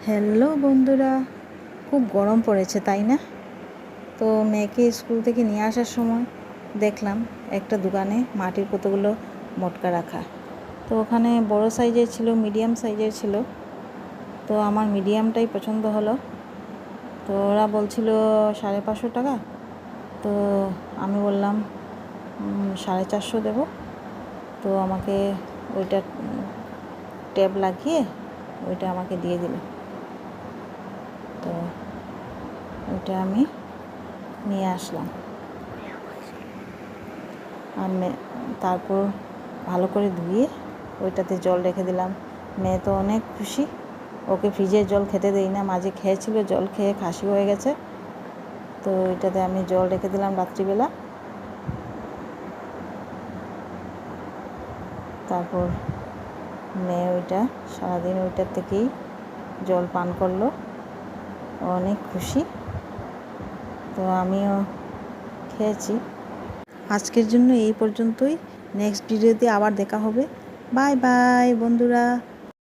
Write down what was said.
Hello বন্ধুরা, খুব গরম পড়েছে তাই না? তো মেয়েকে স্কুল থেকে নিয়ে আসার সময় দেখলাম একটা দোকানে মাটির কতগুলো মটকা রাখা। তো ওখানে বড় সাইজের ছিল, মিডিয়াম সাইজের ছিল। তো আমার মিডিয়ামটাই পছন্দ হলো। তো ওরা বলছিল 550 টাকা। তো আমি বললাম 450 দেবো। তো আমাকে ওইটা ট্যাব লাগিয়ে ওইটা আমাকে দিয়ে দিল। তো ওইটা আমি নিয়ে আসলাম। তারপর ভালো করে ধুয়ে ওইটাতে জল রেখে দিলাম। মেয়ে তো অনেক খুশি। ওকে ফ্রিজের জল খেতে দেই না, মাঝে খেয়েছিল, জল খেয়ে কাশি হয়ে গেছে। তো ওইটাতে আমি জল রেখে দিলাম রাত্রিবেলা। তারপর মেয়ে ওইটা সারাদিন ওইটার থেকেই জল পান করলো, অনেক খুশি। তো আমিও খেয়েছি। আজকের জন্য এই পর্যন্তই। নেক্সট ভিডিওতে আবার দেখা হবে। বাই বাই বন্ধুরা।